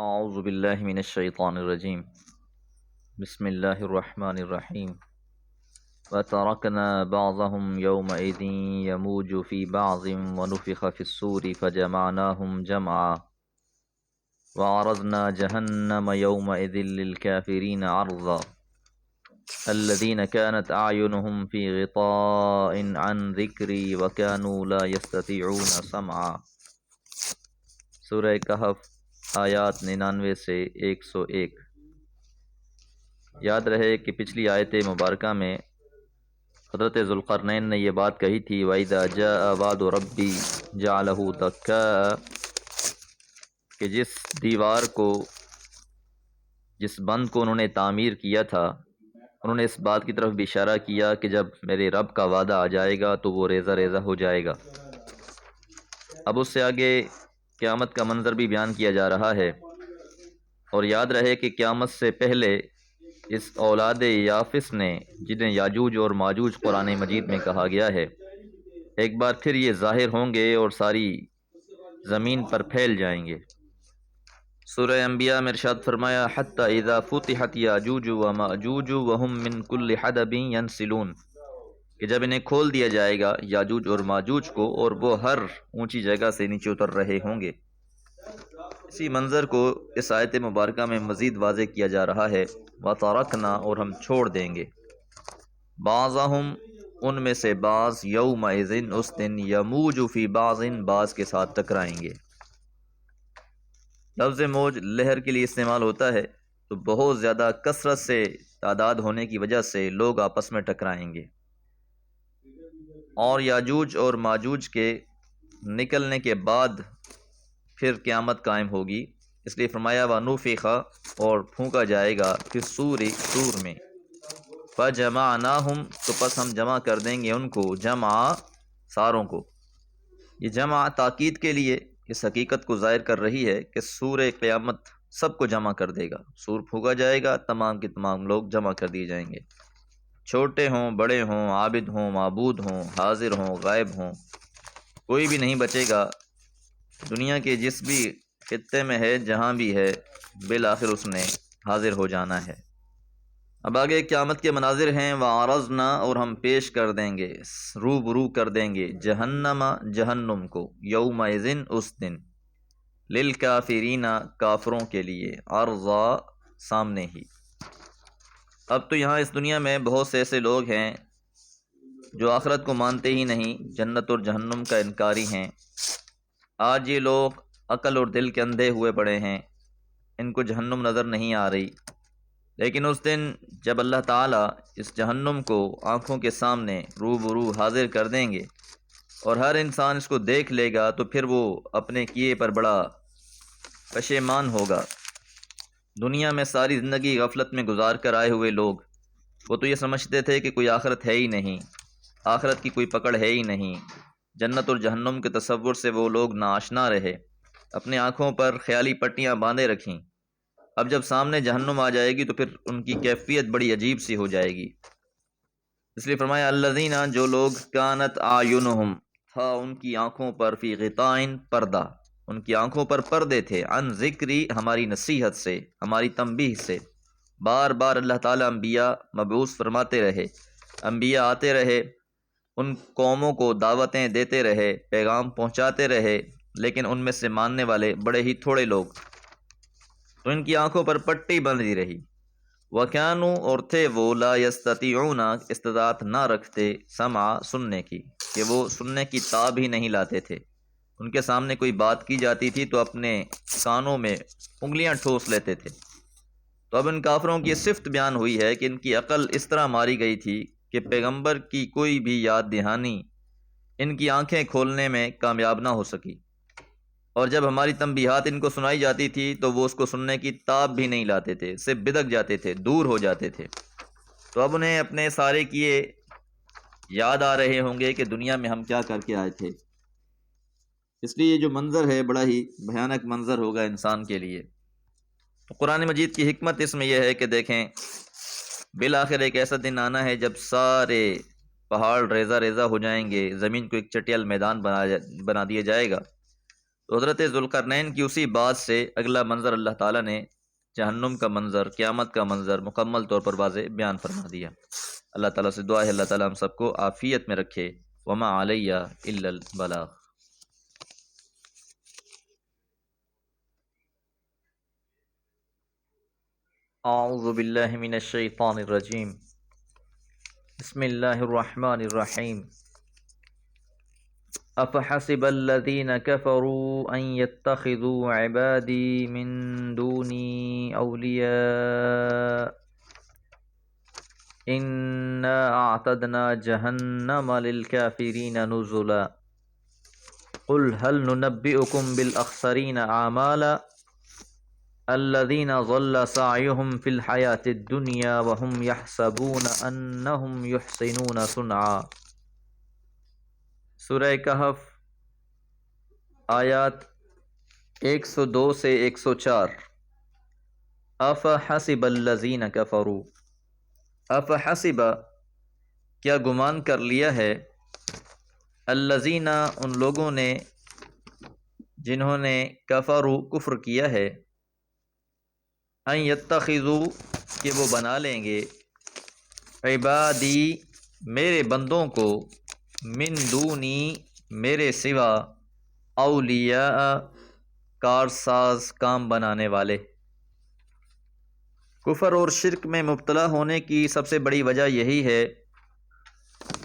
اعوذ باللہ من الشیطان الرجیم بسم اللہ الرحمن الرحیم وترکنا بعضهم یومئذ یموج فی بعض ونفخ فی الصور فجمعناهم جمعا وعرضنا جہنم یومئذ للکافرین عرضا الذین كانت اعینهم فی غطاء عن ذکری وكانوا لا یستطیعون سمعا۔ سورہ کہف آیات 99 سے 101۔ یاد رہے کہ پچھلی آیت مبارکہ میں حضرت ذوالقرنین نے یہ بات کہی تھی وَإِذَا جَاءَ وَعْدُ رَبِّي جَعَلَهُ دَكَّاءَ، کہ جس دیوار کو، جس بند کو انہوں نے تعمیر کیا تھا، انہوں نے اس بات کی طرف بھی اشارہ کیا کہ جب میرے رب کا وعدہ آ جائے گا تو وہ ریزہ ریزہ ہو جائے گا۔ اب اس سے آگے قیامت کا منظر بھی بیان کیا جا رہا ہے، اور یاد رہے کہ قیامت سے پہلے اس اولاد یافس نے، جنہیں یاجوج اور ماجوج قرآن مجید میں کہا گیا ہے، ایک بار پھر یہ ظاہر ہوں گے اور ساری زمین پر پھیل جائیں گے۔ سورہ انبیاء میں ارشاد فرمایا حتی اذا فتحت یاجوج و ماجوج وہم من کل حدب ینسلون، کہ جب انہیں کھول دیا جائے گا یاجوج اور ماجوج کو، اور وہ ہر اونچی جگہ سے نیچے اتر رہے ہوں گے۔ اسی منظر کو اس آیت مبارکہ میں مزید واضح کیا جا رہا ہے وَتَرَکْنَا، اور ہم چھوڑ دیں گے، بعضہم، ان میں سے بعض، یومئذ، اس دن، یموج فی بعض، بعض کے ساتھ ٹکرائیں گے۔ لفظ موج لہر کے لیے استعمال ہوتا ہے، تو بہت زیادہ کثرت سے تعداد ہونے کی وجہ سے لوگ آپس میں ٹکرائیں گے، اور یاجوج اور ماجوج کے نکلنے کے بعد پھر قیامت قائم ہوگی۔ اس لیے فرمایا وَنُفِخَ، اور پھونکا جائے گا، فِي الصُّورِ، سور میں، فَجَمَعْنَاهُمْ، تو پس ہم جمع کر دیں گے ان کو، جمع، ساروں کو۔ یہ جمع تاکید کے لیے اس حقیقت کو ظاہر کر رہی ہے کہ سور قیامت سب کو جمع کر دے گا۔ سور پھونکا جائے گا، تمام کے تمام لوگ جمع کر دیے جائیں گے، چھوٹے ہوں، بڑے ہوں، عابد ہوں، معبود ہوں، حاضر ہوں، غائب ہوں، کوئی بھی نہیں بچے گا۔ دنیا کے جس بھی خطے میں ہے، جہاں بھی ہے، بالآخر اس نے حاضر ہو جانا ہے۔ اب آگے قیامت کے مناظر ہیں وَعَرَضْنَا، اور ہم پیش کر دیں گے، روبرو کر دیں گے، جہنم، جہنم کو، یومئذ، اس دن، للکافرین، کافروں کے لیے، عرضا، سامنے ہی۔ اب تو یہاں اس دنیا میں بہت سے ایسے لوگ ہیں جو آخرت کو مانتے ہی نہیں، جنت اور جہنم کا انکاری ہیں۔ آج یہ لوگ عقل اور دل کے اندھے ہوئے پڑے ہیں، ان کو جہنم نظر نہیں آ رہی، لیکن اس دن جب اللہ تعالیٰ اس جہنم کو آنکھوں کے سامنے روبرو حاضر کر دیں گے اور ہر انسان اس کو دیکھ لے گا، تو پھر وہ اپنے کیے پر بڑا پشیمان ہوگا۔ دنیا میں ساری زندگی غفلت میں گزار کر آئے ہوئے لوگ، وہ تو یہ سمجھتے تھے کہ کوئی آخرت ہے ہی نہیں، آخرت کی کوئی پکڑ ہے ہی نہیں، جنت اور جہنم کے تصور سے وہ لوگ ناآشنا رہے، اپنے آنکھوں پر خیالی پٹیاں باندھے رکھیں۔ اب جب سامنے جہنم آ جائے گی تو پھر ان کی کیفیت بڑی عجیب سی ہو جائے گی۔ اس لیے فرمایا الذین، جو لوگ، کانت اعینہم، تھا ان کی آنکھوں پر، فی غطاء، پردہ، ان کی آنکھوں پر پردے تھے، عن ذکری، ہماری نصیحت سے، ہماری تنبیہ سے۔ بار بار اللہ تعالیٰ انبیاء مبعوث فرماتے رہے، انبیاء آتے رہے، ان قوموں کو دعوتیں دیتے رہے، پیغام پہنچاتے رہے، لیکن ان میں سے ماننے والے بڑے ہی تھوڑے لوگ، تو ان کی آنکھوں پر پٹی بندھی رہی۔ وَكَانُوا، اور تھے وہ، لا یستطیعون، استطاعت نہ رکھتے، سمع، سننے کی، کہ وہ سننے کی تاب ہی نہیں لاتے تھے۔ ان کے سامنے کوئی بات کی جاتی تھی تو اپنے کانوں میں انگلیاں ٹھوس لیتے تھے۔ تو اب ان کافروں کی صفت بیان ہوئی ہے کہ ان کی عقل اس طرح ماری گئی تھی کہ پیغمبر کی کوئی بھی یاد دہانی ان کی آنکھیں کھولنے میں کامیاب نہ ہو سکی، اور جب ہماری تنبیہات ان کو سنائی جاتی تھی تو وہ اس کو سننے کی تاب بھی نہیں لاتے تھے، سے بدک جاتے تھے، دور ہو جاتے تھے۔ تو اب انہیں اپنے سارے کیے یاد آ رہے ہوں گے کہ دنیا میں ہم کیا کر کے آئے تھے۔ اس لیے یہ جو منظر ہے بڑا ہی بھیانک منظر ہوگا انسان کے لیے۔ تو قرآن مجید کی حکمت اس میں یہ ہے کہ دیکھیں، بالآخر ایک ایسا دن آنا ہے جب سارے پہاڑ ریزہ ریزہ ہو جائیں گے، زمین کو ایک چٹیل میدان بنا دیا جائے گا، تو حضرت ذوالقرنین کی اسی بات سے اگلا منظر اللہ تعالیٰ نے جہنم کا منظر، قیامت کا منظر مکمل طور پر واضح بیان فرما دیا۔ اللہ تعالیٰ سے دعا ہے اللہ تعالیٰ ہم سب کو عافیت میں رکھے۔ وما علیہ الا البلاغ۔ اعوذ باللہ من الشیطان الرجیم، بسم اللہ الرحمن الرحیم۔ افحسب الذین کفروا ان يتخذوا عبادی من دونی اولیاء انا اعتدنا جہنم للکافرین نزلا قل هل ننبئکم بالاخسرین اعمالا الذین ضل سعیهم فی الحیاة الدنیا وهم یحسبون انہم یحسنون صنعا۔ سورہ کہف آیات 102 سے 104۔ افحسب الذین کفروا، افحسب کیا گمان کر لیا ہے، الذین ان لوگوں نے جنہوں نے کفروا کفر کیا ہے، ان یتخذوا کہ وہ بنا لیں گے، عبادی میرے بندوں کو، من دونی میرے سوا، اولیاء کارساز کام بنانے والے۔ کفر اور شرک میں مبتلا ہونے کی سب سے بڑی وجہ یہی ہے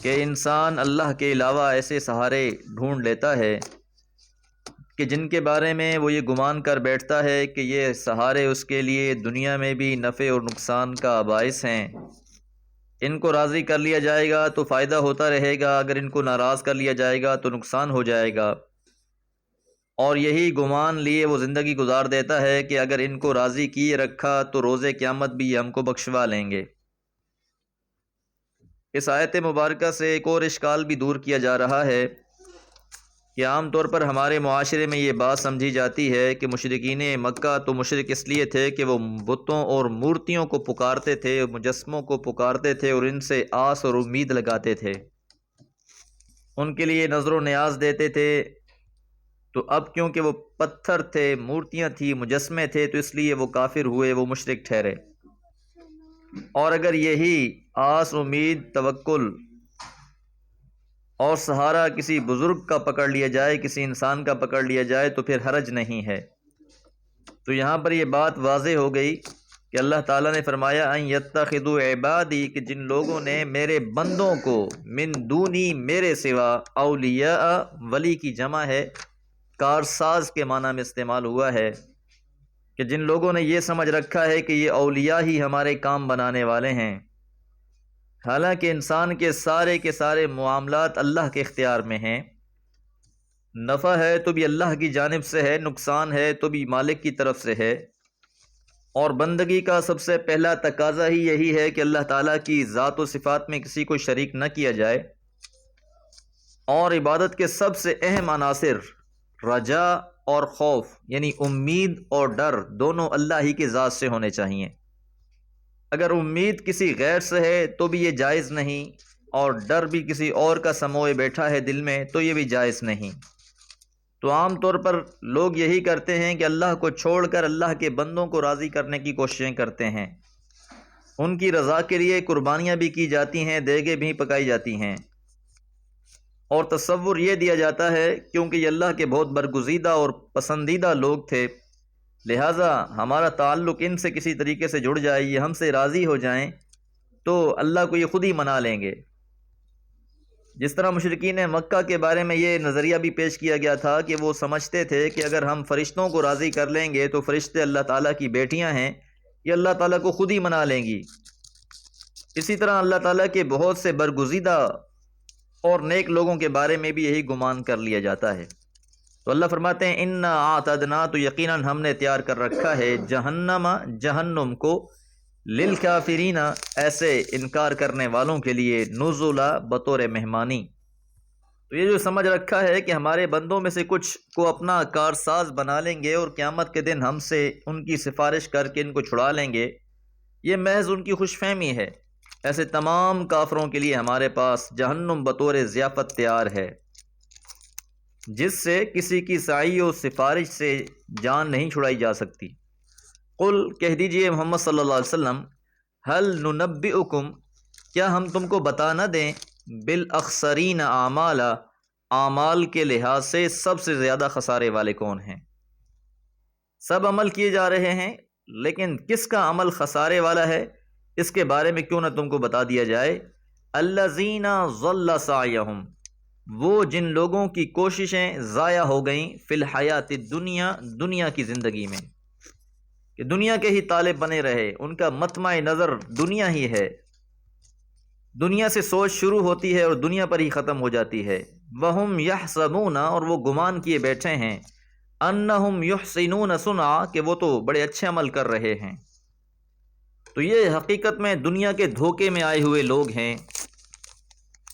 کہ انسان اللہ کے علاوہ ایسے سہارے ڈھونڈ لیتا ہے کہ جن کے بارے میں وہ یہ گمان کر بیٹھتا ہے کہ یہ سہارے اس کے لیے دنیا میں بھی نفع اور نقصان کا باعث ہیں۔ ان کو راضی کر لیا جائے گا تو فائدہ ہوتا رہے گا، اگر ان کو ناراض کر لیا جائے گا تو نقصان ہو جائے گا، اور یہی گمان لیے وہ زندگی گزار دیتا ہے کہ اگر ان کو راضی کیے رکھا تو روز قیامت بھی یہ ہم کو بخشوا لیں گے۔ اس آیت مبارکہ سے ایک اور اشکال بھی دور کیا جا رہا ہے کہ عام طور پر ہمارے معاشرے میں یہ بات سمجھی جاتی ہے کہ مشرکین مکہ تو مشرک اس لیے تھے کہ وہ بتوں اور مورتیوں کو پکارتے تھے، مجسموں کو پکارتے تھے اور ان سے آس اور امید لگاتے تھے، ان کے لیے نظر و نیاز دیتے تھے۔ تو اب کیونکہ وہ پتھر تھے، مورتیاں تھیں، مجسمے تھے، تو اس لیے وہ کافر ہوئے، وہ مشرک ٹھہرے۔ اور اگر یہی آس، امید، توکل اور سہارا کسی بزرگ کا پکڑ لیا جائے، کسی انسان کا پکڑ لیا جائے تو پھر حرج نہیں ہے۔ تو یہاں پر یہ بات واضح ہو گئی کہ اللہ تعالیٰ نے فرمایا ان یتخذوا عبادی کہ جن لوگوں نے میرے بندوں کو، من دونی میرے سوا، اولیاء ولی کی جمع ہے، کارساز کے معنی میں استعمال ہوا ہے کہ جن لوگوں نے یہ سمجھ رکھا ہے کہ یہ اولیاء ہی ہمارے کام بنانے والے ہیں، حالانکہ انسان کے سارے معاملات اللہ کے اختیار میں ہیں۔ نفع ہے تو بھی اللہ کی جانب سے ہے، نقصان ہے تو بھی مالک کی طرف سے ہے، اور بندگی کا سب سے پہلا تقاضا ہی یہی ہے کہ اللہ تعالیٰ کی ذات و صفات میں کسی کو شریک نہ کیا جائے، اور عبادت کے سب سے اہم عناصر رجا اور خوف، یعنی امید اور ڈر، دونوں اللہ ہی کی ذات سے ہونے چاہیے۔ اگر امید کسی غیر سے ہے تو بھی یہ جائز نہیں، اور ڈر بھی کسی اور کا سموئے بیٹھا ہے دل میں تو یہ بھی جائز نہیں۔ تو عام طور پر لوگ یہی کرتے ہیں کہ اللہ کو چھوڑ کر اللہ کے بندوں کو راضی کرنے کی کوششیں کرتے ہیں، ان کی رضا کے لیے قربانیاں بھی کی جاتی ہیں، دیگیں بھی پکائی جاتی ہیں، اور تصور یہ دیا جاتا ہے کیونکہ یہ اللہ کے بہت برگزیدہ اور پسندیدہ لوگ تھے، لہٰذا ہمارا تعلق ان سے کسی طریقے سے جڑ جائے، یہ ہم سے راضی ہو جائیں تو اللہ کو یہ خود ہی منا لیں گے۔ جس طرح مشرکین مکہ کے بارے میں یہ نظریہ بھی پیش کیا گیا تھا کہ وہ سمجھتے تھے کہ اگر ہم فرشتوں کو راضی کر لیں گے تو فرشتے اللہ تعالیٰ کی بیٹیاں ہیں، یہ اللہ تعالیٰ کو خود ہی منا لیں گی۔ اسی طرح اللہ تعالیٰ کے بہت سے برگزیدہ اور نیک لوگوں کے بارے میں بھی یہی گمان کر لیا جاتا ہے۔ تو اللہ فرماتے ہیں انا اعتدنا تو یقیناً ہم نے تیار کر رکھا ہے، جہنم جہنم کو، للکافرین ایسے انکار کرنے والوں کے لیے، نزلا بطور مہمانی۔ تو یہ جو سمجھ رکھا ہے کہ ہمارے بندوں میں سے کچھ کو اپنا کارساز بنا لیں گے اور قیامت کے دن ہم سے ان کی سفارش کر کے ان کو چھڑا لیں گے، یہ محض ان کی خوش فہمی ہے۔ ایسے تمام کافروں کے لیے ہمارے پاس جہنم بطور ضیافت تیار ہے۔ جس سے کسی کی سعی و سفارش سے جان نہیں چھڑائی جا سکتی۔ قل کہہ دیجئے محمد صلی اللہ علیہ وسلم، هل ننبئکم کیا ہم تم کو بتا نہ دیں بالاخسرین اعمالا اعمال کے لحاظ سے سب سے زیادہ خسارے والے کون ہیں؟ سب عمل کیے جا رہے ہیں لیکن کس کا عمل خسارے والا ہے اس کے بارے میں کیوں نہ تم کو بتا دیا جائے۔ الذین ضل سعیہم وہ جن لوگوں کی کوششیں ضائع ہو گئیں فی الحیات الدنیا دنیا کی زندگی میں، کہ دنیا کے ہی طالب بنے رہے، ان کا مطمع نظر دنیا ہی ہے، دنیا سے سوچ شروع ہوتی ہے اور دنیا پر ہی ختم ہو جاتی ہے۔ وہم یحسبون اور وہ گمان کیے بیٹھے ہیں، انہم یحسنون صنعا کہ وہ تو بڑے اچھے عمل کر رہے ہیں۔ تو یہ حقیقت میں دنیا کے دھوکے میں آئے ہوئے لوگ ہیں۔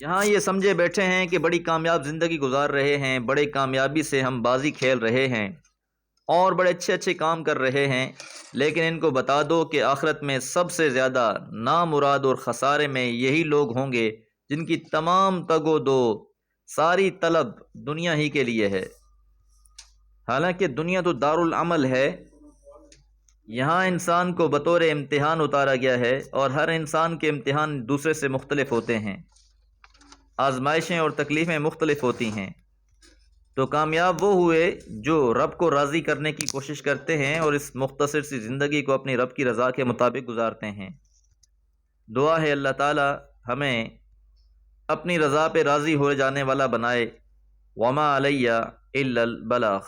یہاں یہ سمجھے بیٹھے ہیں کہ بڑی کامیاب زندگی گزار رہے ہیں، بڑے کامیابی سے ہم بازی کھیل رہے ہیں اور بڑے اچھے اچھے کام کر رہے ہیں، لیکن ان کو بتا دو کہ آخرت میں سب سے زیادہ نامراد اور خسارے میں یہی لوگ ہوں گے جن کی تمام تگ و دو، ساری طلب دنیا ہی کے لیے ہے۔ حالانکہ دنیا تو دارالعمل ہے، یہاں انسان کو بطور امتحان اتارا گیا ہے اور ہر انسان کے امتحان دوسرے سے مختلف ہوتے ہیں، آزمائشیں اور تکلیفیں مختلف ہوتی ہیں۔ تو کامیاب وہ ہوئے جو رب کو راضی کرنے کی کوشش کرتے ہیں اور اس مختصر سی زندگی کو اپنی رب کی رضا کے مطابق گزارتے ہیں۔ دعا ہے اللہ تعالی ہمیں اپنی رضا پہ راضی ہو جانے والا بنائے۔ وما علیہ الا البلاغ۔